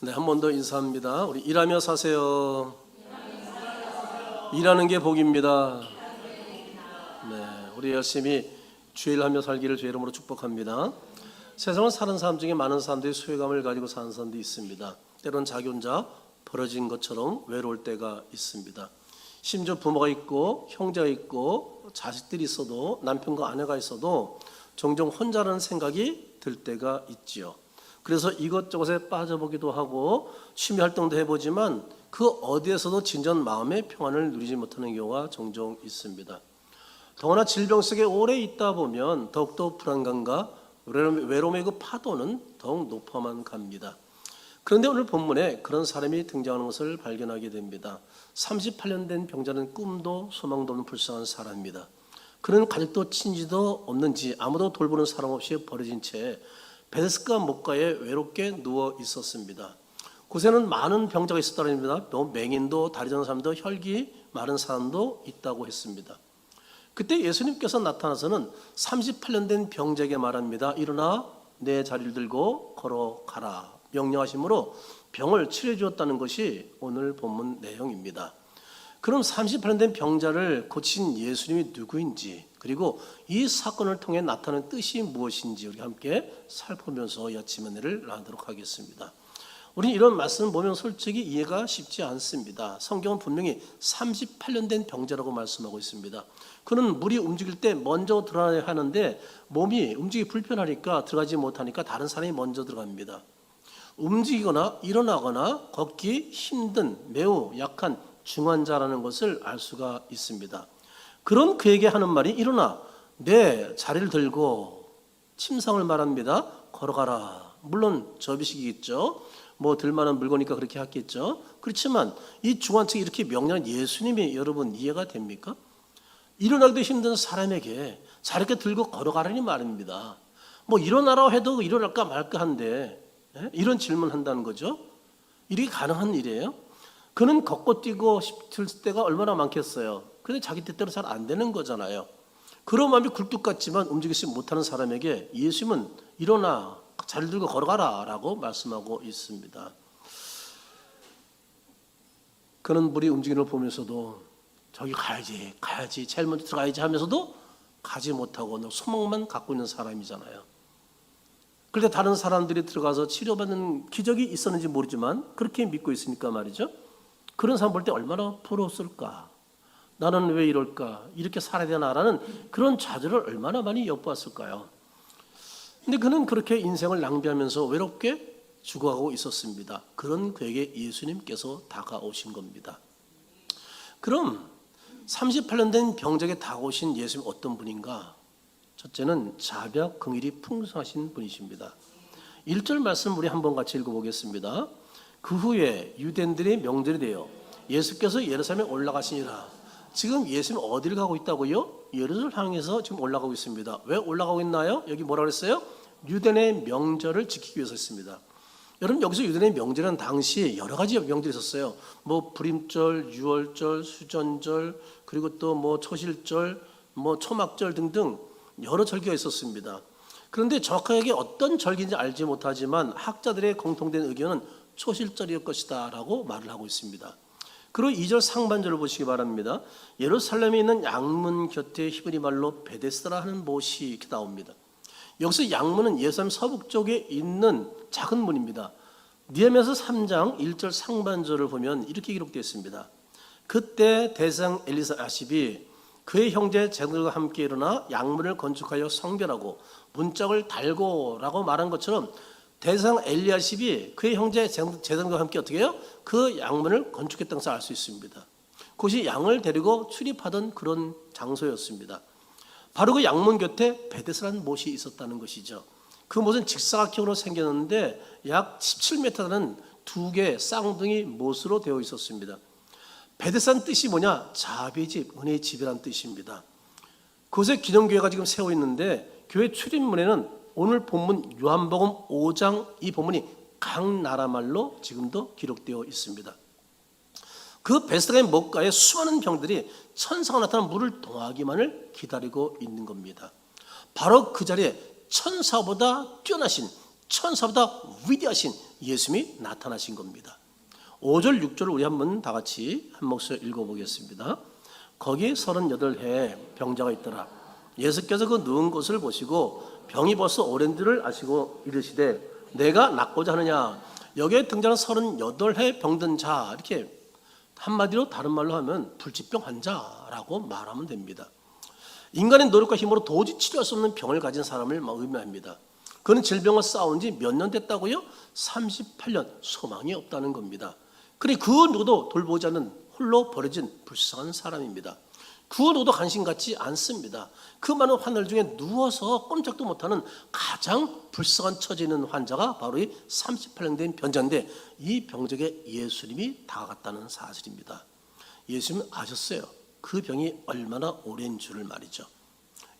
네, 한 번 더 인사합니다. 우리 일하며 사세요. 일하는 게 복입니다. 네, 우리 열심히 주일하며 살기를 주의 이름으로 축복합니다. 세상을 사는 사람 중에 많은 사람들이 소외감을 가지고 사는 사람도 있습니다. 때로는 자기 혼자 벌어진 것처럼 외로울 때가 있습니다. 심지어 부모가 있고 형제가 있고 자식들이 있어도 남편과 아내가 있어도 종종 혼자라는 생각이 들 때가 있지요. 그래서 이것저것에 빠져보기도 하고 취미 활동도 해보지만 그 어디에서도 진정 마음의 평안을 누리지 못하는 경우가 종종 있습니다. 더구나 질병 속에 오래 있다 보면 더욱더 불안감과 외로움의 그 파도는 더욱 높아만 갑니다. 그런데 오늘 본문에 그런 사람이 등장하는 것을 발견하게 됩니다. 38년 된 병자는 꿈도 소망도 없는 불쌍한 사람입니다. 그는 가족도 친지도 없는지 아무도 돌보는 사람 없이 버려진 채 베데스다 목가에 외롭게 누워 있었습니다. 곳에는 많은 병자가 있었다랍니다. 또 맹인도 다리 저는 사람도 혈기 마른 사람도 있다고 했습니다. 그때 예수님께서 나타나서는 38년 된 병자에게 말합니다. 일어나 내 자리를 들고 걸어가라 명령하심으로 병을 치료해 주었다는 것이 오늘 본문 내용입니다. 그럼 38년 된 병자를 고친 예수님이 누구인지, 그리고 이 사건을 통해 나타나는 뜻이 무엇인지 우리 함께 살펴보면서 이 아침 은혜를 나누도록 하겠습니다. 우리는 이런 말씀을 보면 솔직히 이해가 쉽지 않습니다. 성경은 분명히 38년 된 병자라고 말씀하고 있습니다. 그는 물이 움직일 때 먼저 들어가야 하는데 몸이 움직이기 불편하니까 들어가지 못하니까 다른 사람이 먼저 들어갑니다. 움직이거나 일어나거나 걷기 힘든 매우 약한 중환자라는 것을 알 수가 있습니다. 그런 그에게 하는 말이 일어나 내 자리를 들고 침상을 말합니다. 걸어가라. 물론 접이식이겠죠. 뭐 들만한 물건이니까 그렇게 하겠죠. 그렇지만 이 중환자가 이렇게 명령한 예수님이 여러분 이해가 됩니까? 일어나기도 힘든 사람에게 자리를 들고 걸어가라니 말입니다. 뭐 일어나라고 해도 일어날까 말까 한데 이런 질문한다는 거죠. 이게 가능한 일이에요? 그는 걷고 뛰고 싶을 때가 얼마나 많겠어요. 근데 자기 뜻대로 잘 안 되는 거잖아요. 그런 마음이 굴뚝 같지만 움직이지 못하는 사람에게 예수님은 일어나 자리를 들고 걸어가라 라고 말씀하고 있습니다. 그는 물이 움직이는 걸 보면서도 저기 가야지 제일 먼저 들어가야지 하면서도 가지 못하고 소망만 갖고 있는 사람이잖아요. 그런데 다른 사람들이 들어가서 치료받는 기적이 있었는지 모르지만 그렇게 믿고 있으니까 말이죠. 그런 사람 볼 때 얼마나 부러웠을까. 나는 왜 이럴까? 이렇게 살아야 되나라는 그런 좌절을 얼마나 많이 엿보았을까요? 근데 그는 그렇게 인생을 낭비하면서 외롭게 죽어가고 있었습니다. 그런 그에게 예수님께서 다가오신 겁니다. 그럼 38년 된 병자에게 다가오신 예수님 어떤 분인가? 첫째는 자비와 긍휼이 풍성하신 분이십니다. 1절 말씀 우리 한번 같이 읽어보겠습니다. 그 후에 유대인들의 명절이 되어 예수께서 예루살렘에 올라가시니라. 지금 예수님 어디를 가고 있다고요? 예루살렘을 향해서 지금 올라가고 있습니다. 왜 올라가고 있나요? 여기 뭐라 그랬어요? 유대인의 명절을 지키기 위해서였습니다. 여러분 여기서 유대인의 명절은 당시 여러 가지 명절이 있었어요. 뭐 불임절, 유월절, 수전절, 그리고 또 뭐 초실절, 뭐 초막절 등등 여러 절기가 있었습니다. 그런데 정확하게 어떤 절기인지 알지 못하지만 학자들의 공통된 의견은 초실절일 것이다 라고 말을 하고 있습니다. 그리고 2절 상반절을 보시기 바랍니다. 예루살렘에 있는 양문 곁에 히브리 말로 베데스다라 하는 못이 이렇게 나옵니다. 여기서 양문은 예루살렘 서북쪽에 있는 작은 문입니다. 느헤미야서 3장 1절 상반절을 보면 이렇게 기록되어 있습니다. 그때 대장 엘리야십이 그의 형제 제사장들과 함께 일어나 양문을 건축하여 성별하고 문짝을 달고라고 말한 것처럼 대상 엘리야십이 그의 형제 제사장과 함께 어떻게 해요? 그 양문을 건축했다는 것을 알 수 있습니다. 그것이 양을 데리고 출입하던 그런 장소였습니다. 바로 그 양문 곁에 베데스라는 못이 있었다는 것이죠. 그 못은 직사각형으로 생겼는데 약 17m라는 두 개의 쌍둥이 못으로 되어 있었습니다. 베데스라는 뜻이 뭐냐? 자비의 집, 은혜의 집이라는 뜻입니다. 그곳에 기념교회가 지금 세워 있는데 교회 출입문에는 오늘 본문 요한복음 5장 이 본문이 각 나라 말로 지금도 기록되어 있습니다. 그 베데스다의 못가에 수많은 병들이 천사가 나타나 물을 동하기만을 기다리고 있는 겁니다. 바로 그 자리에 천사보다 뛰어나신 천사보다 위대하신 예수님이 나타나신 겁니다. 5절 6절을 우리 한번 다 같이 한 목소리 읽어보겠습니다. 거기 38해 병자가 있더라. 예수께서 그 누운 곳을 보시고 병이 벌써 오랜 줄을 아시고 이르시되 내가 낫고자 하느냐. 여기에 등장하는 38해 병든 자, 이렇게 한마디로 다른 말로 하면 불치병 환자라고 말하면 됩니다. 인간의 노력과 힘으로 도저히 치료할 수 없는 병을 가진 사람을 의미합니다. 그는 질병과 싸운 지 몇 년 됐다고요? 38년. 소망이 없다는 겁니다. 그래, 그 누구도 돌보지 않는 홀로 버려진 불쌍한 사람입니다. 그 누구도 관심 갖지 않습니다. 그 많은 환날 중에 누워서 꼼짝도 못하는 가장 불쌍한 처지에 있는 환자가 바로 이 38년 된 병자인데, 이 병적에 예수님이 다가갔다는 사실입니다. 예수님은 아셨어요. 그 병이 얼마나 오랜 줄을 말이죠.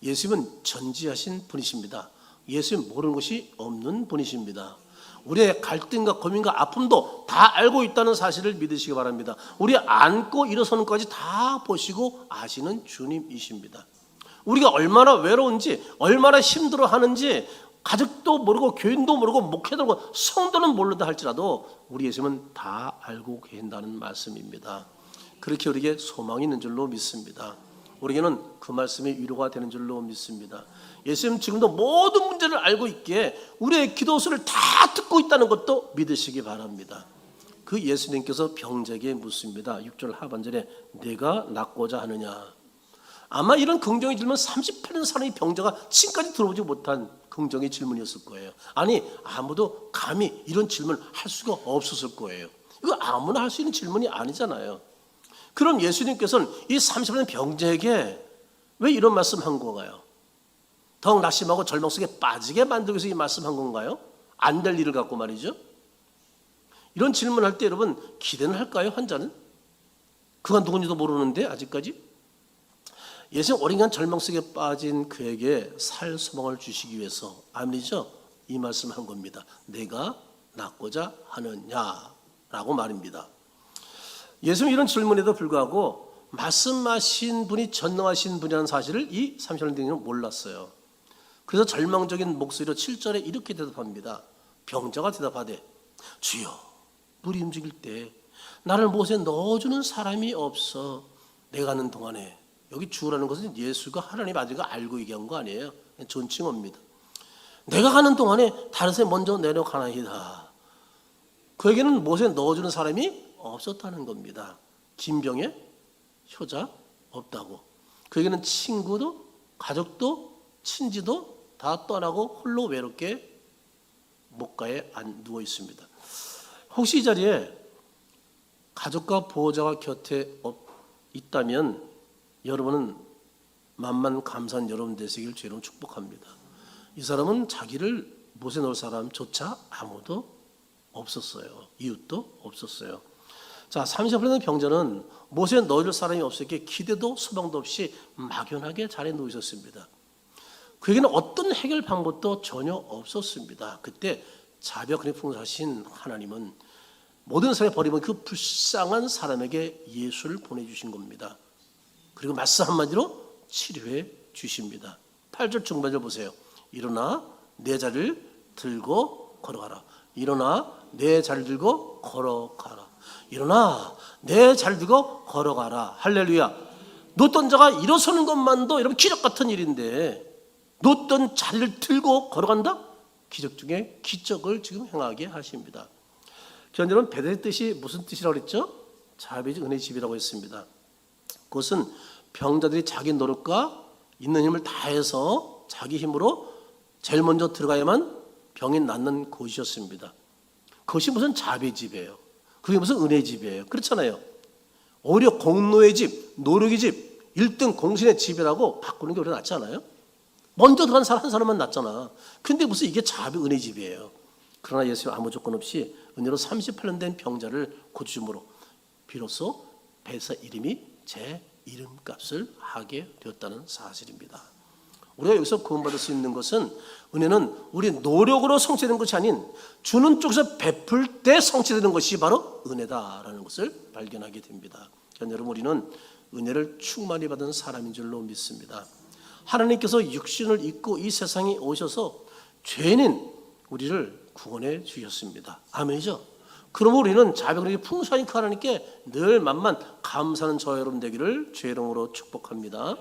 예수님은 전지하신 분이십니다. 예수님 모르는 것이 없는 분이십니다. 우리의 갈등과 고민과 아픔도 다 알고 있다는 사실을 믿으시기 바랍니다. 우리 앉고 일어서는 것까지 다 보시고 아시는 주님이십니다. 우리가 얼마나 외로운지, 얼마나 힘들어하는지 가족도 모르고 교인도 모르고 목회도 모르고 성도는 모르다 할지라도 우리 예수님은 다 알고 계신다는 말씀입니다. 그렇게 우리에게 소망이 있는 줄로 믿습니다. 우리에게는 그 말씀이 위로가 되는 줄로 믿습니다. 예수님 지금도 모든 문제를 알고 있기에 우리의 기도소리를 다 듣고 있다는 것도 믿으시기 바랍니다. 그 예수님께서 병자에게 묻습니다. 6절 하반절에 내가 낫고자 하느냐. 아마 이런 긍정의 질문, 38년 사는 병자가 지금까지 들어보지 못한 긍정의 질문이었을 거예요. 아니, 아무도 감히 이런 질문을 할 수가 없었을 거예요. 이거 아무나 할 수 있는 질문이 아니잖아요. 그럼 예수님께서는 이 38년 병자에게 왜 이런 말씀한 건가요? 더욱 낙심하고 절망 속에 빠지게 만들기 위해서 이 말씀한 건가요? 안 될 일을 갖고 말이죠. 이런 질문할 때 여러분 기대는 할까요? 환자는? 그가 누군지도 모르는데 아직까지? 예수님 오랜 절망 속에 빠진 그에게 살 소망을 주시기 위해서, 아멘이죠? 이 말씀한 겁니다. 내가 낫고자 하느냐라고 말입니다. 예수님 이런 질문에도 불구하고 말씀하신 분이 전능하신 분이라는 사실을 이 30년 대인은 몰랐어요. 그래서 절망적인 목소리로 7절에 이렇게 대답합니다. 병자가 대답하되 주여, 물이 움직일 때 나를 못에 넣어주는 사람이 없어. 내가 가는 동안에, 여기 주라는 것은 예수가 하나님 아들과 알고 얘기한 거 아니에요. 존칭어입니다. 내가 가는 동안에 다른 새 먼저 내려가나이다. 그에게는 못에 넣어주는 사람이 없었다는 겁니다. 김병에 효자 없다고. 그에게는 친구도 가족도 친지도 다 떠나고 홀로 외롭게 목가에 누워 있습니다. 혹시 이 자리에 가족과 보호자가 곁에 있다면 여러분은 만만 감사한 여러분 되시길 주로 축복합니다. 이 사람은 자기를 못에 넣을 사람조차 아무도 없었어요. 이웃도 없었어요. 자, 38년 병자는 못에 넣을 사람이 없었기에 기대도 소망도 없이 막연하게 자리에 누워 있었습니다. 그에게는 어떤 해결 방법도 전혀 없었습니다. 그때 자비와 풍성하신 하나님은 모든 사람이 버리면 그 불쌍한 사람에게 예수를 보내주신 겁니다. 그리고 말씀 한마디로 치료해 주십니다. 8절 중반절 보세요. 일어나 내 자리를 들고 걸어가라. 일어나 내 자리를 들고 걸어가라. 일어나 내 자리를 들고 걸어가라. 할렐루야. 놓던 자가 일어서는 것만도 여러분 기적 같은 일인데, 놓던 자리를 들고 걸어간다? 기적 중에 기적을 지금 행하게 하십니다. 여러분, 베델의 뜻이 무슨 뜻이라고 그랬죠? 자비의 은혜의 집이라고 했습니다. 그것은 병자들이 자기 노력과 있는 힘을 다해서 자기 힘으로 제일 먼저 들어가야만 병이 낫는 곳이었습니다. 그것이 무슨 자비의 집이에요? 그게 무슨 은혜의 집이에요? 그렇잖아요. 오히려 공로의 집, 노력의 집, 1등 공신의 집이라고 바꾸는 게 오히려 낫지 않아요? 먼저 들어간 사람 한 사람만 낫잖아. 근데 무슨 이게 자비 은혜 집이에요? 그러나 예수님 아무 조건 없이 은혜로 38년 된 병자를 고쳐줌으로 비로소 베사 이름이 제 이름값을 하게 되었다는 사실입니다. 우리가 여기서 구원받을 수 있는 것은, 은혜는 우리 노력으로 성취되는 것이 아닌 주는 쪽에서 베풀 때 성취되는 것이 바로 은혜다라는 것을 발견하게 됩니다. 여러분, 우리는 은혜를 충만히 받은 사람인 줄로 믿습니다. 하나님께서 육신을 입고 이 세상에 오셔서 죄인인 우리를 구원해 주셨습니다. 아멘이죠? 그러므로 우리는 자비하고 풍성하신 그 하나님께 늘 만만 감사하는 저와 여러분 되기를 주의 이름으로 축복합니다.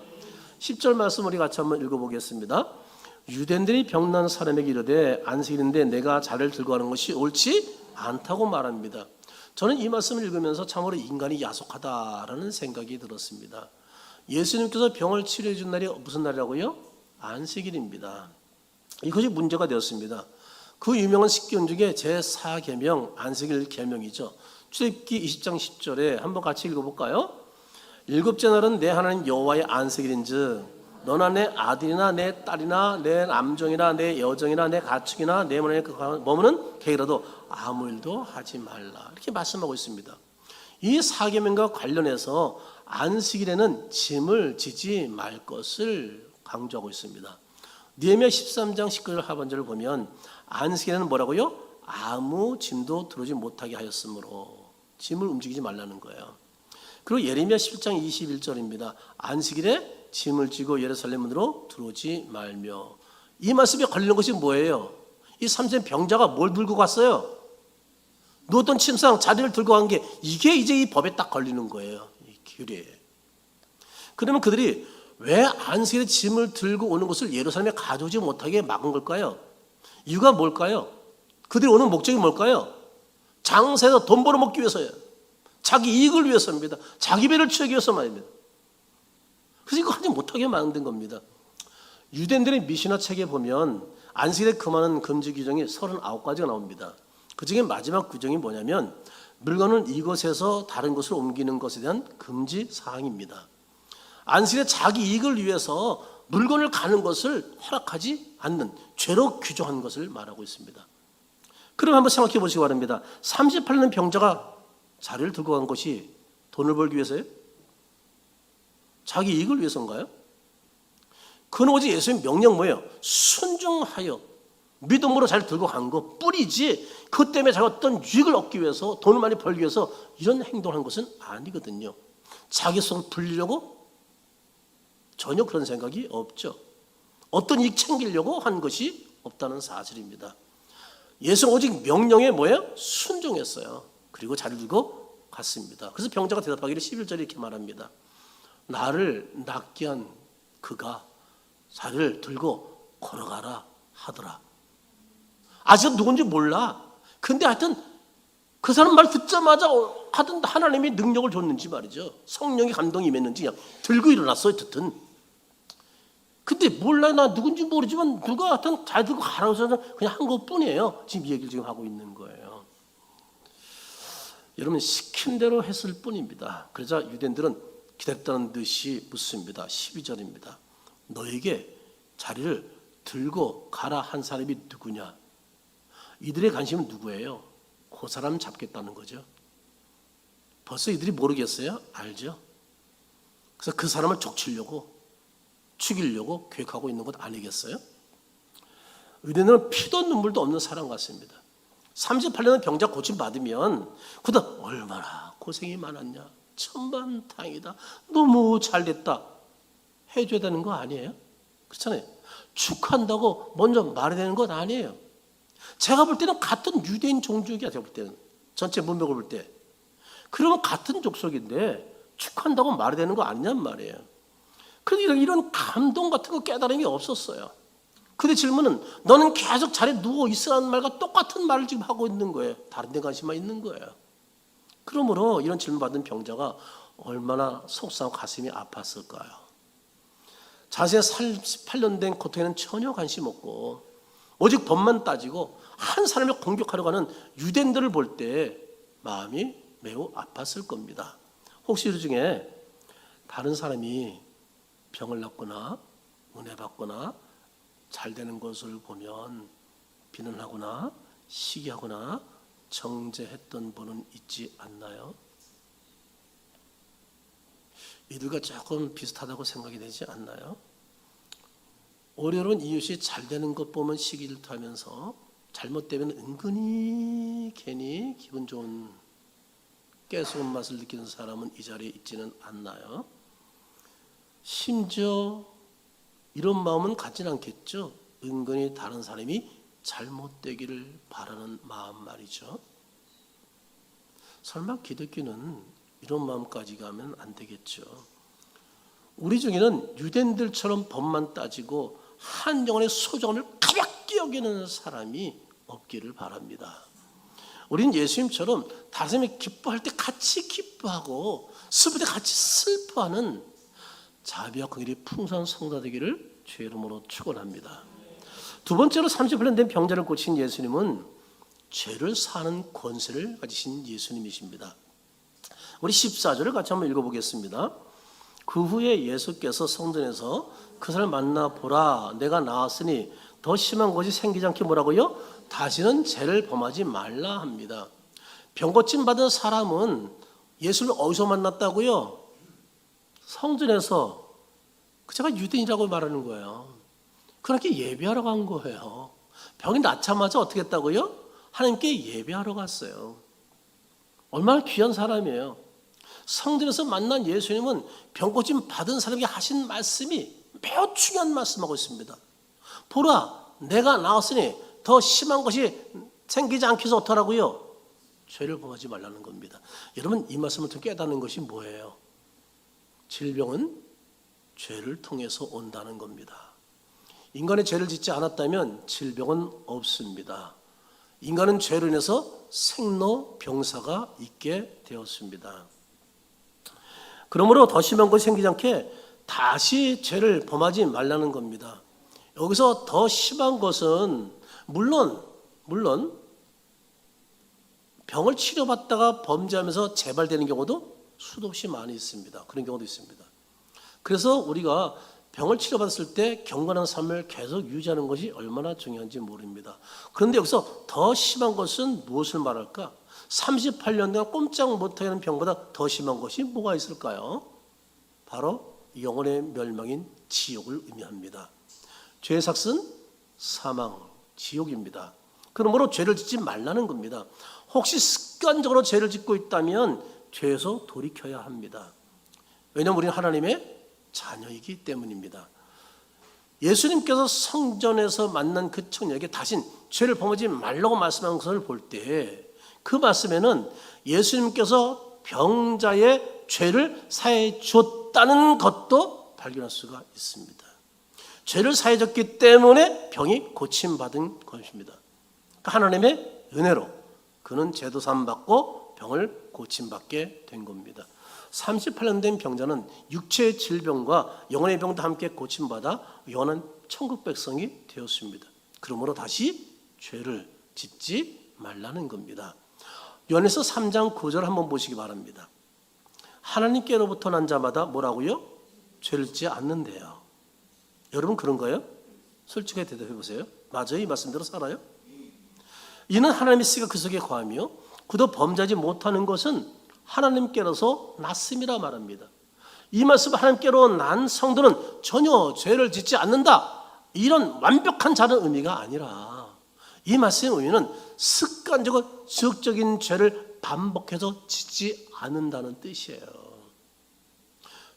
10절 말씀 우리 같이 한번 읽어보겠습니다. 유대인들이 병난 사람에게 이르되 안식일인데 내가 자리를 들고 가는 것이 옳지 않다고 말합니다. 저는 이 말씀을 읽으면서 참으로 인간이 야속하다라는 생각이 들었습니다. 예수님께서 병을 치료해 준 날이 무슨 날이라고요? 안식일입니다. 이것이 문제가 되었습니다. 그 유명한 십계명 중에 제4계명 안식일 계명이죠. 출애굽기 20장 10절에 한번 같이 읽어볼까요? 일곱째 날은 내 하나님 여호와의 안식일인즉 너나 내 아들이나 내 딸이나 내 남종이나 내 여종이나 내 가축이나 내 몸에 머무는 개라도 아무 일도 하지 말라 이렇게 말씀하고 있습니다. 이 사계명과 관련해서 안식일에는 짐을 지지 말 것을 강조하고 있습니다. 느헤미야 13장 19절 하반절을 보면 안식일에는 뭐라고요? 아무 짐도 들어오지 못하게 하였으므로 짐을 움직이지 말라는 거예요. 그리고 예레미야 11장 21절입니다. 안식일에 짐을 지고 예루살렘으로 들어오지 말며. 이 말씀에 걸리는 것이 뭐예요? 이 3세 병자가 뭘 들고 갔어요? 누웠던 침상 자리를 들고 간 게 이게 이제 이 법에 딱 걸리는 거예요. 이 규례에. 그러면 그들이 왜 안식일에 짐을 들고 오는 것을 예루살렘에 가져오지 못하게 막은 걸까요? 이유가 뭘까요? 그들이 오는 목적이 뭘까요? 장사해서 돈 벌어먹기 위해서예요. 자기 이익을 위해서입니다. 자기 배를 채우기 위해서 말입니다. 그래서 이거 하지 못하게 만든 겁니다. 유대인들의 미시나 책에 보면 안식일에 금하는 금지 규정이 39가지가 나옵니다. 그 중에 마지막 규정이 뭐냐면 물건을 이곳에서 다른 곳으로 옮기는 것에 대한 금지 사항입니다. 안식일에 자기 이익을 위해서 물건을 가는 것을 허락하지 않는 죄로 규정한 것을 말하고 있습니다. 그럼 한번 생각해 보시기 바랍니다. 38년 병자가 자리를 들고 간 것이 돈을 벌기 위해서요? 자기 이익을 위해서인가요? 그는 오직 예수님의 명령 뭐예요? 순종하여 믿음으로 잘 들고 간 것 뿐이지 그것 때문에 자기 어떤 유익을 얻기 위해서 돈을 많이 벌기 위해서 이런 행동을 한 것은 아니거든요. 자기 속을 불리려고 전혀 그런 생각이 없죠. 어떤 이익 챙기려고 한 것이 없다는 사실입니다. 예수는 오직 명령에 뭐예요? 순종했어요. 그리고 자리를 들고 갔습니다. 그래서 병자가 대답하기를 11절에 이렇게 말합니다. 나를 낫게 한 그가 자리를 들고 걸어가라 하더라. 아직 누군지 몰라. 근데 하여튼 그 사람 말 듣자마자 하여튼 하나님이 능력을 줬는지 말이죠. 성령의 감동이 임했는지 그냥 들고 일어났어요. 듣든. 근데 몰라요. 나 누군지 모르지만 누가 하여튼 잘 들고 가라고 해서 그냥 한 것뿐이에요. 지금 이 얘기를 지금 하고 있는 거예요. 여러분 시킨 대로 했을 뿐입니다. 그러자 유대인들은 기다렸다는 듯이 묻습니다. 12절입니다. 너에게 자리를 들고 가라 한 사람이 누구냐? 이들의 관심은 누구예요? 그 사람 잡겠다는 거죠. 벌써 이들이 모르겠어요? 알죠? 그래서 그 사람을 족치려고 죽이려고 계획하고 있는 것 아니겠어요? 유대인은 피도 눈물도 없는 사람 같습니다. 38년의 병자 고침받으면 그다 얼마나 고생이 많았냐. 천만다행이다. 너무 잘됐다. 해줘야 되는 거 아니에요? 그렇잖아요. 축하한다고 먼저 말해야 되는 것 아니에요. 제가 볼 때는 같은 유대인 종족이야. 제가 볼 때는 전체 문명을 볼 때. 그러면 같은 족속인데 축하한다고 말해야 되는 거 아니냔 말이에요. 그런데 이런 감동 같은 거 깨달음이 없었어요. 근데 질문은 너는 계속 자리에 누워 있으라는 말과 똑같은 말을 지금 하고 있는 거예요. 다른 데 관심만 있는 거예요. 그러므로 이런 질문 받은 병자가 얼마나 속상하고 가슴이 아팠을까요? 자신의 38년 된 고통에는 전혀 관심 없고 오직 법만 따지고 한 사람을 공격하려고 하는 유대인들을 볼 때 마음이 매우 아팠을 겁니다. 혹시 이 중에 다른 사람이 병을 낫거나 은혜 받거나 잘 되는 것을 보면 비난하거나 시기하거나 정죄했던 분은 있지 않나요? 이들과 조금 비슷하다고 생각이 되지 않나요? 어려운 이웃이 잘 되는 것 보면 시기를 타면서 잘못되면 은근히 괜히 기분 좋은 깨소금 맛을 느끼는 사람은 이 자리에 있지는 않나요? 심지어 이런 마음은 갖지는 않겠죠. 은근히 다른 사람이 잘못되기를 바라는 마음 말이죠. 설마 기독교는 이런 마음까지 가면 안 되겠죠. 우리 중에는 유대인들처럼 법만 따지고 한 영혼의 소중함을 가볍게 여기는 사람이 없기를 바랍니다. 우리는 예수님처럼 다른 사람이 기뻐할 때 같이 기뻐하고 슬플 때 같이 슬퍼하는 자비와 긍휼이 풍성한 성도가 되기를 주의 이름으로 축원합니다. 두 번째로 38년 된 병자를 고친 예수님은 죄를 사는 권세를 가지신 예수님이십니다. 우리 14절을 같이 한번 읽어보겠습니다. 그 후에 예수께서 성전에서 그 사람을 만나 보라, 내가 나았으니 더 심한 것이 생기지 않게 뭐라고요? 다시는 죄를 범하지 말라 합니다. 병 고침 받은 사람은 예수를 어디서 만났다고요? 성전에서. 제가 유대인이라고 말하는 거예요. 그렇게 예배하러 간 거예요. 병이 낫자마자 어떻게 했다고요? 하나님께 예배하러 갔어요. 얼마나 귀한 사람이에요. 성전에서 만난 예수님은 병 고침 받은 사람에게 하신 말씀이 매우 중요한 말씀하고 있습니다. 보라, 내가 나았으니 더 심한 것이 생기지 않게 해서 어떡하라고요? 죄를 범하지 말라는 겁니다. 여러분, 이 말씀을 통해 깨닫는 것이 뭐예요? 질병은 죄를 통해서 온다는 겁니다. 인간의 죄를 짓지 않았다면 질병은 없습니다. 인간은 죄로 인해서 생로병사가 있게 되었습니다. 그러므로 더 심한 것이 생기지 않게 다시 죄를 범하지 말라는 겁니다. 여기서 더 심한 것은 물론 병을 치료받다가 범죄하면서 재발되는 경우도 수도 없이 많이 있습니다. 그런 경우도 있습니다. 그래서 우리가 병을 치료받았을 때 경건한 삶을 계속 유지하는 것이 얼마나 중요한지 모릅니다. 그런데 여기서 더 심한 것은 무엇을 말할까? 38년 동안 꼼짝 못하게 하는 병보다 더 심한 것이 뭐가 있을까요? 바로 영혼의 멸망인 지옥을 의미합니다. 죄의 삭은 사망, 지옥입니다. 그러므로 죄를 짓지 말라는 겁니다. 혹시 습관적으로 죄를 짓고 있다면 죄에서 돌이켜야 합니다. 왜냐하면 우리는 하나님의 자녀이기 때문입니다. 예수님께서 성전에서 만난 그 청년에게 다신 죄를 범하지 말라고 말씀한 것을 볼 때 그 말씀에는 예수님께서 병자의 죄를 사해 줬다는 것도 발견할 수가 있습니다. 죄를 사해 줬기 때문에 병이 고침받은 것입니다. 하나님의 은혜로 그는 죄도 사함받고 병을 고침받게 된 겁니다. 38년 된 병자는 육체의 질병과 영혼의 병도 함께 고침받아 영원한 천국 백성이 되었습니다. 그러므로 다시 죄를 짓지 말라는 겁니다. 요한에서 3장 9절 한번 보시기 바랍니다. 하나님께로부터 난 자마다 뭐라고요? 죄를 짓지 않는데요. 여러분 그런 거예요? 솔직하게 대답해 보세요. 맞아요? 이 말씀대로 살아요? 이는 하나님의 씨가 그 속에 거하며 그도 범죄하지 못하는 것은 하나님께로서 났음이라 말합니다. 이 말씀은 하나님께로 난 성도는 전혀 죄를 짓지 않는다, 이런 완벽한 자는 의미가 아니라 이 말씀의 의미는 습관적으로 지속적인 죄를 반복해서 짓지 않는다는 뜻이에요.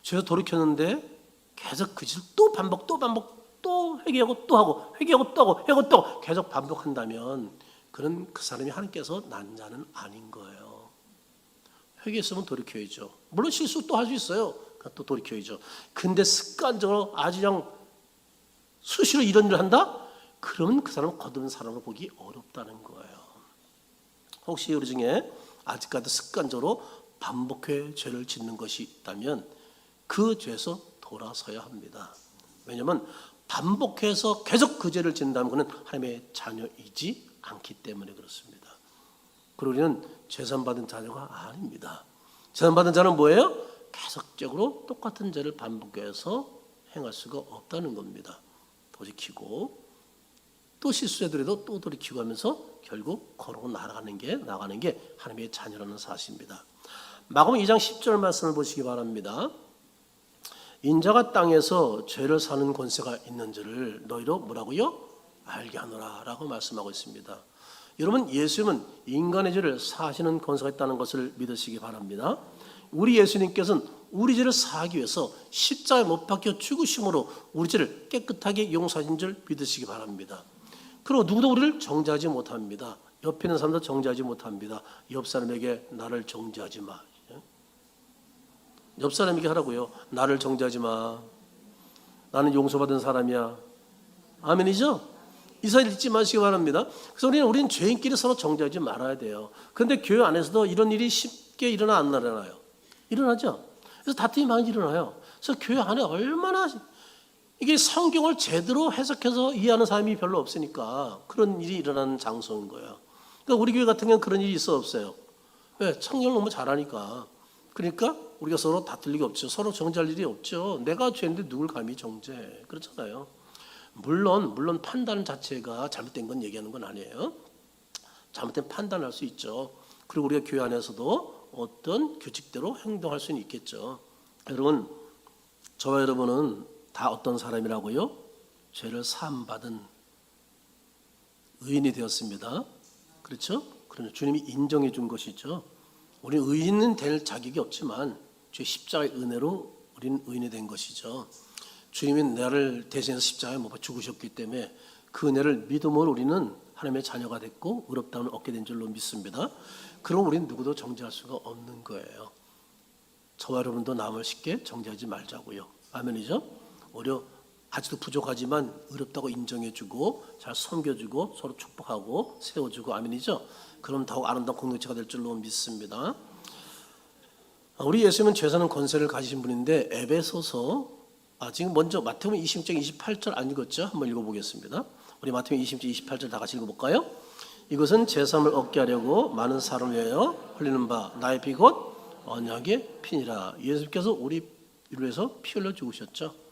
죄에서 돌이켰는데 계속 그 짓을 또 반복 또 회개하고 또 하고 회개하고 또 하고 회개하고 또 계속 반복한다면 그는 그 사람이 하나님께서 난 자는 아닌 거예요. 회개했으면 돌이켜야죠. 물론 실수 또 할 수 있어요. 또 돌이켜야죠. 근데 습관적으로 아주 그냥 수시로 이런 일을 한다? 그러면 그 사람은 거듭난 사람을 보기 어렵다는 거예요. 혹시 우리 중에 아직까지 습관적으로 반복해 죄를 짓는 것이 있다면 그 죄에서 돌아서야 합니다. 왜냐하면 반복해서 계속 그 죄를 짓는다면 그는 하나님의 자녀이지 않기 때문에 그렇습니다. 그리고 우리는 죄산받은 자녀가 아닙니다. 죄산받은 자는 뭐예요? 계속적으로 똑같은 죄를 반복해서 행할 수가 없다는 겁니다. 돌이키고 또 실수해더라도 또 돌이키고 하면서 결국 걸어 나가는 게 하나님의 자녀라는 사실입니다. 마가복음 2장 10절 말씀을 보시기 바랍니다. 인자가 땅에서 죄를 사는 권세가 있는 줄을 너희로 뭐라고요? 알게 하노라 라고 말씀하고 있습니다. 여러분, 예수님은 인간의 죄를 사하시는 권세가 있다는 것을 믿으시기 바랍니다. 우리 예수님께서는 우리 죄를 사하기 위해서 십자가에 못 박혀 죽으심으로 우리 죄를 깨끗하게 용서하신 줄 믿으시기 바랍니다. 그리고 누구도 우리를 정죄하지 못합니다. 옆에 있는 사람도 정죄하지 못합니다. 옆 사람에게 나를 정죄하지 마. 옆 사람에게 하라고요. 나를 정죄하지 마. 나는 용서받은 사람이야. 아멘이죠? 이 사실 잊지 마시기 바랍니다. 그래서 우리는 죄인끼리 서로 정죄하지 말아야 돼요. 그런데 교회 안에서도 이런 일이 쉽게 일어나 안 일어나요? 일어나죠? 그래서 다툼이 많이 일어나요. 그래서 교회 안에 얼마나 이게 성경을 제대로 해석해서 이해하는 사람이 별로 없으니까 그런 일이 일어나는 장소인 거예요. 그러니까 우리 교회 같은 경우는 그런 일이 있어 없어요? 왜? 성경을 너무 잘하니까. 그러니까 우리가 서로 다툴 일이 없죠. 서로 정죄할 일이 없죠. 내가 죄인데 누굴 감히 정죄해. 그렇잖아요. 물론 판단 자체가 잘못된 건 얘기하는 건 아니에요. 잘못된 판단할 수 있죠. 그리고 우리가 교회 안에서도 어떤 규칙대로 행동할 수는 있겠죠. 여러분, 저와 여러분은 다 어떤 사람이라고요? 죄를 사함받은 의인이 되었습니다. 그렇죠? 그러면 주님이 인정해 준 것이죠. 우리는 의인은 될 자격이 없지만 주의 십자가의 은혜로 우리는 의인이 된 것이죠. 주님이 나를 대신해서 십자가에 못 박혀 죽으셨기 때문에 그 은혜를 믿음으로 우리는 하나님의 자녀가 됐고 의롭다함을 얻게 된 줄로 믿습니다. 그럼 우리는 누구도 정죄할 수가 없는 거예요. 저와 여러분도 남을 쉽게 정죄하지 말자고요. 아멘이죠? 오히려 아직도 부족하지만 의롭다고 인정해주고 잘 섬겨주고 서로 축복하고 세워주고 아멘이죠? 그럼 더욱 아름다운 공동체가 될 줄로 믿습니다. 우리 예수님은 죄사는 권세를 가지신 분인데 에베소서 지금 먼저 마태복음 20장 28절 안 읽었죠? 한번 읽어보겠습니다. 우리 마태복음 20장 28절 다 같이 읽어볼까요? 이것은 제사함을 얻게 하려고 많은 사람을 위하여 흘리는 바 나의 피 곧 언약의 피니라. 예수님께서 우리를 위해서 피 흘려 죽으셨죠.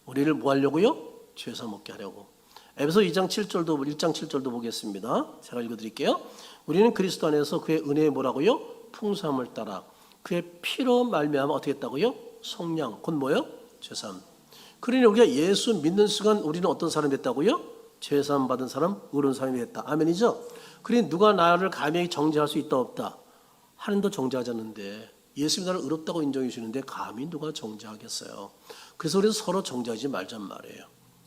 우리를 뭐 하려고요? 죄사함 얻게 하려고. 에베소 1장 7절도 보겠습니다. 제가 읽어드릴게요. 우리는 그리스도 안에서 그의 은혜의 뭐라고요? 풍성함을 따라 그의 피로 말미암아 어떻게 했다고요? 속량 곧 뭐요? 죄사함. 그러니 우리가 예수 믿는 순간 우리는 어떤 사람이 됐다고요? 죄사함 받은 사람, 의로운 사람이 됐다. 아멘이죠? 그러니 누가 나를 감히 정죄할 수 있다 없다? 하나님도 정죄하지 않는데 예수님이 나를 의롭다고 인정해 주시는데 감히 누가 정죄하겠어요? 그래서 우리는 서로 정죄하지 말란 말이에요.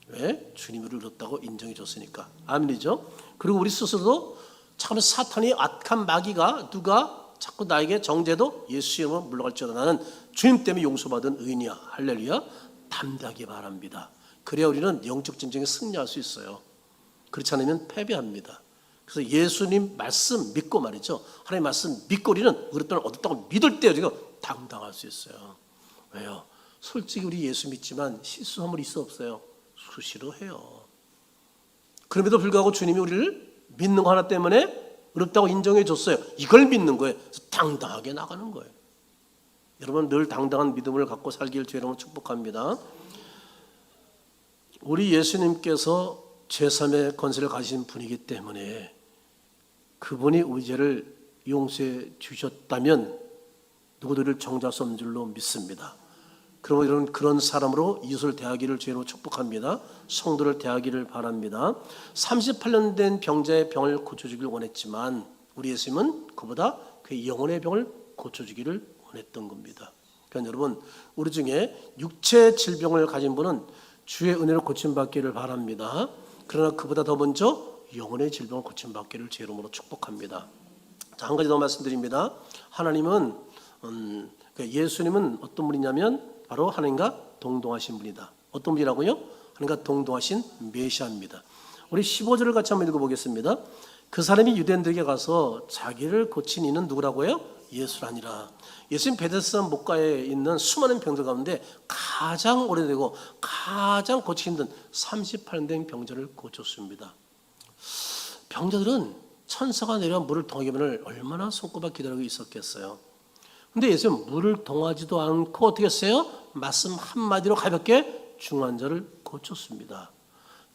왜? 주님이 의롭다고 인정해 줬으니까. 아멘이죠? 그리고 우리 스스로도 참 사탄이 악한 마귀가 누가 자꾸 나에게 정죄도 예수 이름으로 물러갈지어다 나는 주님 때문에 용서받은 의인이야. 할렐루야. 담대하기 바랍니다. 그래야 우리는 영적 전쟁에 승리할 수 있어요. 그렇지 않으면 패배합니다. 그래서 예수님 말씀 믿고 말이죠. 하나님 말씀 믿고 우리는 의롭다를 얻었다고 믿을 때 우리가 당당할 수 있어요. 왜요? 솔직히 우리 예수 믿지만 실수한 번 있어 없어요? 수시로 해요. 그럼에도 불구하고 주님이 우리를 믿는 거 하나 때문에 의롭다고 인정해 줬어요. 이걸 믿는 거예요. 그래서 당당하게 나가는 거예요. 여러분 늘 당당한 믿음을 갖고 살기를 주의 이름으로 축복합니다. 우리 예수님께서 제3의 권세를 가진 분이기 때문에 그분이 우리 죄를 용서해 주셨다면 누구도 우리를 정죄할 수 없는 줄로 믿습니다. 그러면 그런 사람으로 이웃을 대하기를 주로 축복합니다. 성도를 대하기를 바랍니다. 38년 된 병자의 병을 고쳐주기를 원했지만 우리 예수님은 그보다 그의 영혼의 병을 고쳐주기를 원했던 겁니다. 그러니까 여러분 우리 중에 육체 질병을 가진 분은 주의 은혜로 고침받기를 바랍니다. 그러나 그보다 더 먼저 영혼의 질병을 고침받기를 제 이름으로 축복합니다. 자, 한 가지 더 말씀드립니다. 하나님은 예수님은 어떤 분이냐면 바로 하나님과 동동하신 분이다. 어떤 분이라고요? 하나님과 동동하신 메시아입니다. 우리 15절을 같이 한번 읽어보겠습니다. 그 사람이 유대인들에게 가서 자기를 고친 이는 누구라고요? 예수라니라. 예수님 베데스다 목가에 있는 수많은 병들 가운데 가장 오래되고 가장 고치기 힘든 38년 된 병자를 고쳤습니다. 병자들은 천사가 내려 물을 동하기만을 얼마나 손꼽아 기다리고 있었겠어요. 근데 예수님은 물을 동하지도 않고 어떻게 했어요? 말씀 한마디로 가볍게 중환자를 고쳤습니다.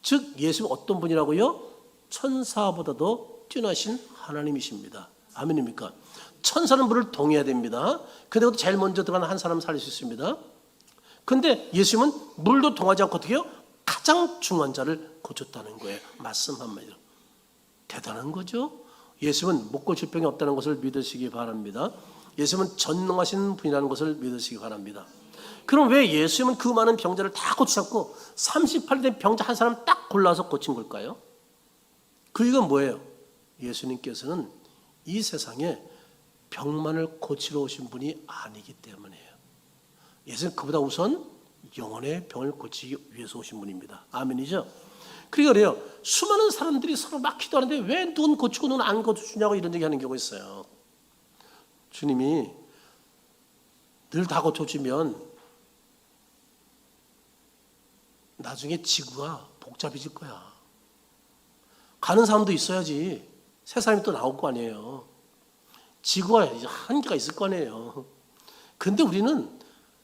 즉 예수님은 어떤 분이라고요? 천사보다도 뛰어나신 하나님이십니다. 아멘입니까? 천사는 물을 동해야 됩니다. 근데 제일 먼저 들어가는 한 사람 살릴 수 있습니다. 근데 예수님은 물도 동하지 않고 어떻게 해요? 가장 중한 자를 고쳤다는 거예요. 말씀 한마디로. 대단한 거죠. 예수님은 못 고칠 병이 없다는 것을 믿으시기 바랍니다. 예수님은 전능하신 분이라는 것을 믿으시기 바랍니다. 그럼 왜 예수님은 그 많은 병자를 다 고치셨고 38년 된 병자 한 사람 딱 골라서 고친 걸까요? 그 이유가 뭐예요? 예수님께서는 이 세상에 병만을 고치러 오신 분이 아니기 때문이에요. 예수는 그보다 우선 영혼의 병을 고치기 위해서 오신 분입니다. 아멘이죠? 그러니까 그래요. 수많은 사람들이 서로 막 기도하는데 왜 누군 고치고 누군 안 고쳐주냐고 이런 얘기하는 경우가 있어요. 주님이 늘 다 고쳐주면 나중에 지구가 복잡해질 거야. 가는 사람도 있어야지 새 사람이 또 나올 거 아니에요. 지구가 이제 한계가 있을 거 아니에요. 근데 우리는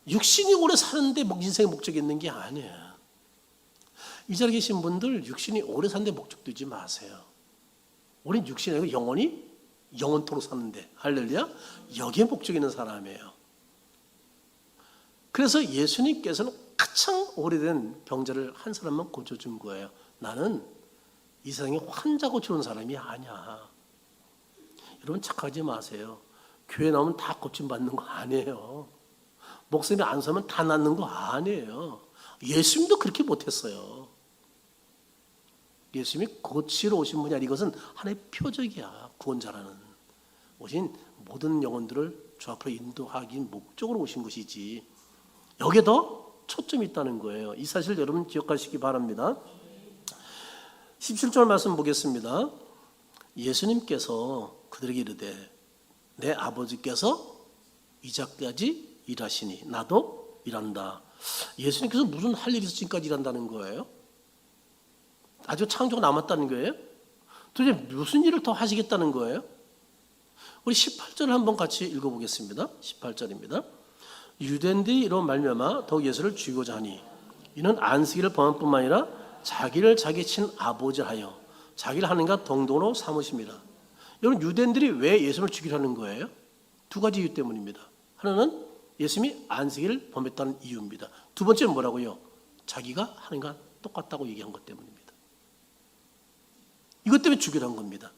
육신이 오래 사는데 인생의 목적이 있는 게 아니에요. 이 자리에 계신 분들 육신이 오래 사는데 목적 두지 마세요. 우린 육신이 아니고 영혼이 영원토록 사는데, 할렐루야, 여기에 목적이 있는 사람이에요. 그래서 예수님께서는 가장 오래된 병자를 한 사람만 고쳐준 거예요. 나는 이 세상에 환자 고치는 사람이 아니야. 여러분 착하지 마세요. 교회 나오면 다 고침받는 거 아니에요. 목숨이 안 서면 다 낫는 거 아니에요. 예수님도 그렇게 못했어요. 예수님이 고치러 오신 분이 아니라 이것은 하나의 표적이야. 구원자라는 오신 모든 영혼들을 주 앞으로 인도하기 목적으로 오신 것이지, 여기에 더 초점이 있다는 거예요. 이 사실 여러분 기억하시기 바랍니다. 17절 말씀 보겠습니다. 예수님께서 그들에게 이르되 내 아버지께서 이제까지 일하시니 나도 일한다. 예수님께서 무슨 할 일이 있어 지금까지 일한다는 거예요? 아주 창조가 남았다는 거예요? 도대체 무슨 일을 더 하시겠다는 거예요? 우리 18절을 한번 같이 읽어보겠습니다. 18절입니다. 유대인들이 이로 말미암아 더욱 예수를 죽이고자 하니 이는 안식일을 범한 뿐만 아니라 자기를 자기 친 아버지를 하여 자기를 하나님과 동등으로 삼으십니다. 여러분 유대인들이 왜 예수를 죽이려는 거예요? 두 가지 이유 때문입니다. 하나는 예수님이 안식일을 범했다는 이유입니다. 두 번째는 뭐라고요? 자기가 하나님과 똑같다고 얘기한 것 때문입니다. 이것 때문에 죽이라는 겁니다.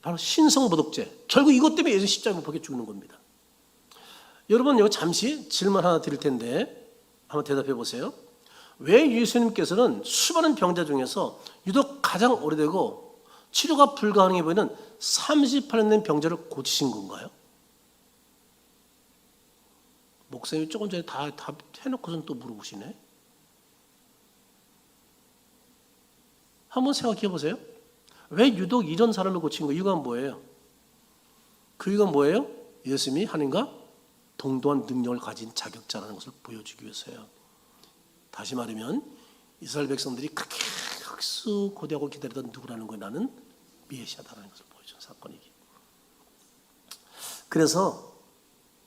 바로 신성모독죄. 결국 이것 때문에 예수 십자가에 못 박혀 죽는 겁니다. 여러분 여기 잠시 질문 하나 드릴 텐데 한번 대답해 보세요. 왜 예수님께서는 수많은 병자 중에서 유독 가장 오래되고 치료가 불가능해 보이는 38년 된 병자를 고치신 건가요? 목사님이 조금 전에 다 해놓고선 또 물어보시네. 한번 생각해 보세요. 왜 유독 이런 사람을 고친 거예요? 이유가 뭐예요? 그 이유가 뭐예요? 예수님이 하나님과 동등한 능력을 가진 자격자라는 것을 보여주기 위해서요. 다시 말하면 이스라엘 백성들이 그렇게 흑수고대하고 기다리던 누구라는 거예요? 나는 메시아다라는 것을 보여준 사건이기. 그래서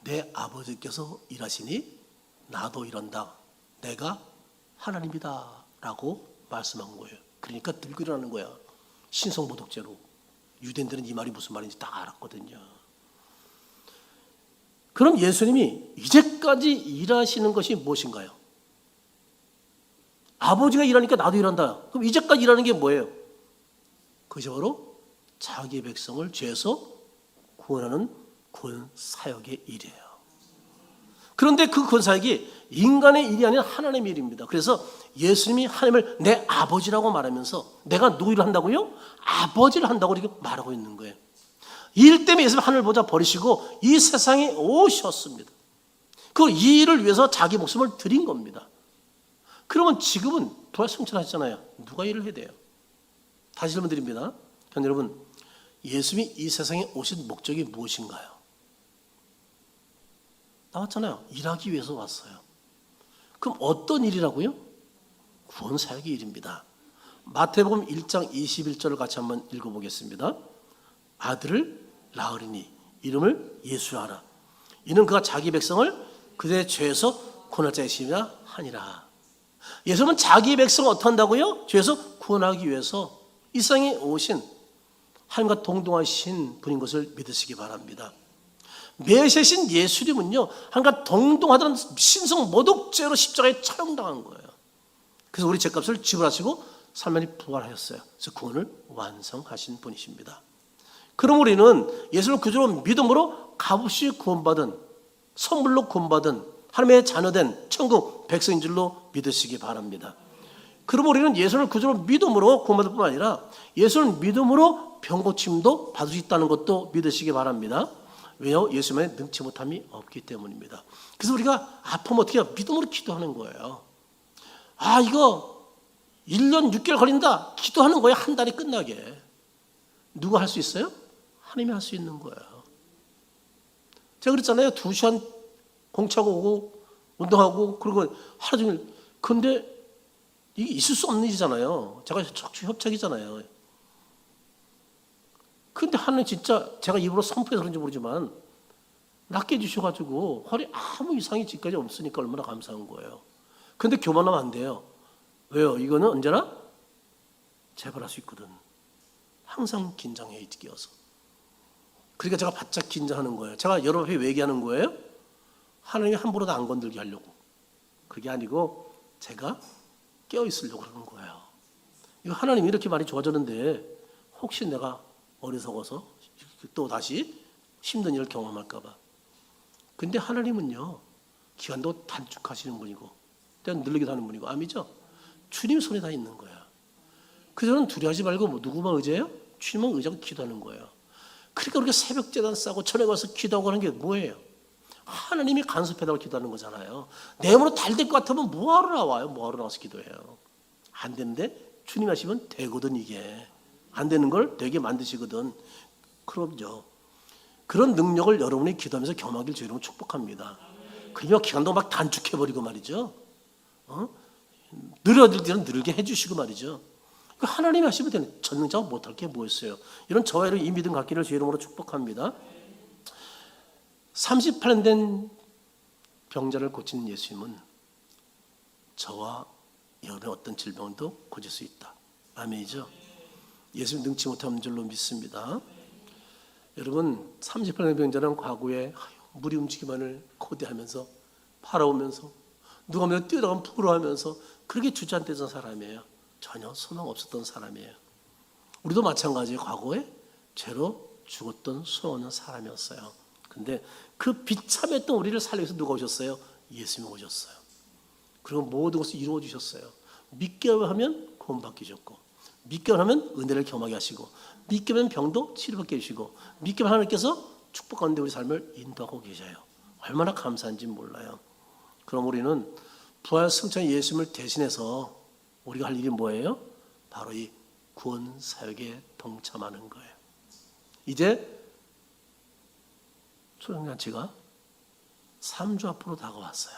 내 아버지께서 일하시니 나도 일한다. 내가 하나님이다 라고 말씀한 거예요. 그러니까 들고 일어나는 거야. 신성모독죄로. 유대인들은 이 말이 무슨 말인지 다 알았거든요. 그럼 예수님이 이제까지 일하시는 것이 무엇인가요? 아버지가 일하니까 나도 일한다. 그럼 이제까지 일하는 게 뭐예요? 그것이 바로 자기 백성을 죄에서 구원하는 구원 사역의 일이에요. 그런데 그 구원 사역이 인간의 일이 아닌 하나님의 일입니다. 그래서 예수님이 하나님을 내 아버지라고 말하면서 내가 누구 일을 한다고요? 아버지를 한다고 이렇게 말하고 있는 거예요. 일 때문에 예수님 하늘 보좌 버리시고 이 세상에 오셨습니다. 그 이 일을 위해서 자기 목숨을 드린 겁니다. 그러면 지금은 부활 승천하셨잖아요. 누가 일을 해야 돼요? 다시 질문 드립니다. 여러분, 예수님이 이 세상에 오신 목적이 무엇인가요? 나왔잖아요. 일하기 위해서 왔어요. 그럼 어떤 일이라고요? 구원 사역의 일입니다. 마태복음 1장 21절을 같이 한번 읽어보겠습니다. 아들을 낳으리니 이름을 예수라 하라. 이는 그가 자기 백성을 그들의 죄에서 구원할 자이시라 하니라. 예수님은 자기 백성을 어떻게 한다고요? 죄에서 구원하기 위해서 이 세상에 오신 하나님과 동등하신 분인 것을 믿으시기 바랍니다. 메시아신 예수님은요, 하나님과 동등하다는 신성 모독죄로 십자가에 처형당한 거예요. 그래서 우리 죄값을 지불하시고 3일 만에 부활하셨어요. 그래서 구원을 완성하신 분이십니다. 그럼 우리는 예수를 그저로 믿음으로 값없이 구원받은, 선물로 구원받은 하나님의 자녀된 천국 백성인 줄로 믿으시기 바랍니다. 그러면 우리는 예수를 그저로 믿음으로 구원받을 뿐만 아니라 예수를 믿음으로 병고침도 받을 수 있다는 것도 믿으시기 바랍니다. 왜요? 예수만에 능치 못함이 없기 때문입니다. 그래서 우리가 아프면 어떻게 해요? 믿음으로 기도하는 거예요. 아, 이거 1년 6개월 걸린다. 기도하는 거예요. 한 달이 끝나게. 누가 할 수 있어요? 하나님이 할 수 있는 거예요. 제가 그랬잖아요. 2시간 공차고 오고 운동하고 그리고 하루 종일. 그런데 이게 있을 수 없는 일이잖아요. 제가 협착이잖아요. 근데 하나님 진짜 제가 입으로 선포해서 그런지 모르지만 낫게 해주셔가지고 허리 아무 이상이 지금까지 없으니까 얼마나 감사한 거예요. 근데 교만하면 안 돼요. 왜요? 이거는 언제나 재발할 수 있거든. 항상 긴장해 있기여서. 그러니까 제가 바짝 긴장하는 거예요. 제가 여러 번 왜 얘기하는 거예요? 하나님이 함부로 다 안 건들게 하려고. 그게 아니고 제가 깨어있으려고 그러는 거예요. 이거 하나님이 이렇게 많이 좋아졌는데 혹시 내가 어리석어서 또 다시 힘든 일을 경험할까 봐. 근데 하나님은요, 기간도 단축하시는 분이고 때는 늘리기도 하는 분이고 아니죠? 주님 손에 다 있는 거야. 그래서 저는 두려워하지 말고 뭐 누구만 의지해요? 주님만 의지하고 기도하는 거예요. 그러니까 우리가 새벽 제단 싸고 전에 가서 기도하고 하는 게 뭐예요? 하나님이 간섭해달라고 기도하는 거잖아요. 내 몸으로 잘 될 것 같으면 뭐하러 나와요? 뭐하러 나와서 기도해요? 안 되는데 주님 하시면 되거든. 이게 안 되는 걸 되게 만드시거든. 그럼요. 그런 능력을 여러분이 기도하면서 경험하길 주 여러분 축복합니다. 그러면 기간도 막 단축해버리고 말이죠. 늘어질 때는 늘게 해주시고 말이죠. 하나님이 하시면 되는, 전능자가 못할 게 뭐였어요? 이런 저와 여러분 이 믿음 갖기를 주 이름으로 축복합니다. 38년 된 병자를 고치는 예수님은 저와 여러분의 어떤 질병도 고칠 수 있다. 아멘이죠? 예수님 능치 못하는 줄로 믿습니다. 여러분 38년 병자는 과거에 물이 움직이만을 고대하면서 바라보면서 누가 몇 뛰어나가면 부러워하면서 그렇게 주저앉았던 사람이에요. 전혀 소망 없었던 사람이에요. 우리도 마찬가지예요. 과거에 죄로 죽었던 소망 없는 사람이었어요. 근데 그 비참했던 우리를 살리기 위해서 누가 오셨어요? 예수님이 오셨어요. 그리고 모든 것을 이루어 주셨어요. 믿기만 하면 구원받게 주셨고, 믿기만 하면 은혜를 경험하게 하시고, 믿기만 하면 병도 치료받게 해주시고, 믿기만 하나님께서 축복 가운데 우리 삶을 인도하고 계셔요. 얼마나 감사한지 몰라요. 그럼 우리는 부활 승천 예수님을 대신해서 우리가 할 일이 뭐예요? 바로 이 구원 사역에 동참하는 거예요. 이제 초청잔치가 3주 앞으로 다가왔어요.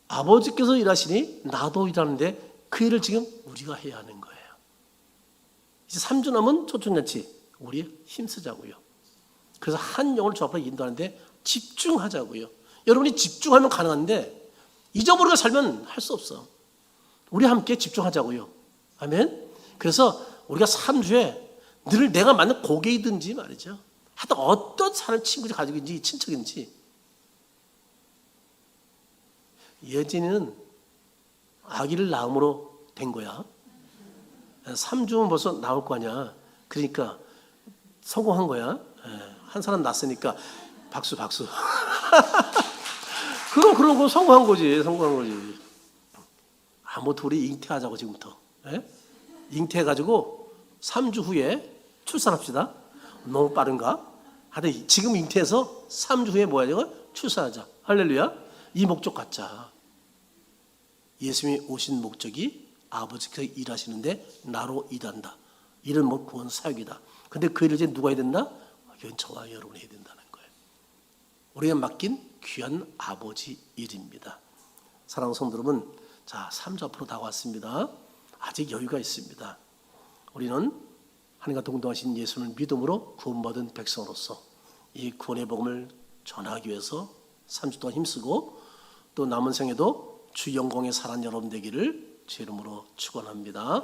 아버지께서 일하시니 나도 일하는데 그 일을 지금 우리가 해야 하는 거예요. 이제 3주 남은 초청잔치 우리 힘쓰자고요. 그래서 한 영을 저 앞으로 인도하는데 집중하자고요. 여러분이 집중하면 가능한데 잊어버리고 살면 할 수 없어. 우리 함께 집중하자고요. 아멘. 그래서 우리가 3주에 늘 내가 만난 고객이든지 말이죠. 하여튼 어떤 사람 친구를 가지고 있는지 친척인지. 예진이는 아기를 낳음으로 된 거야. 3주면 벌써 나올 거 아니야. 그러니까 성공한 거야. 한 사람 낳았으니까 박수. 그런 거 성공한 거지. 아무튼 우리 잉태하자고 지금부터. 잉태해가지고 3주 후에 출산합시다. 너무 빠른가? 하여튼 지금 잉태해서 3주 후에 뭐 하자고? 출산하자. 할렐루야. 이 목적 갖자. 예수님이 오신 목적이 아버지께서 일하시는데 나로 일한다. 일은 뭐 구원 사역이다. 근데 그 일을 이제 누가 해야 된다? 이건 저와 여러분이 해야 된다는 거예요. 우리가 맡긴 귀한 아버지 일입니다. 사랑하는 성도 여러분, 자 3주 앞으로 다가왔습니다. 아직 여유가 있습니다. 우리는 하나님과 동등하신 예수를 믿음으로 구원받은 백성으로서 이 구원의 복음을 전하기 위해서 3주 동안 힘쓰고 또 남은 생에도 주 영광의 사랑 여러분 되기를 주 이름으로 축원합니다.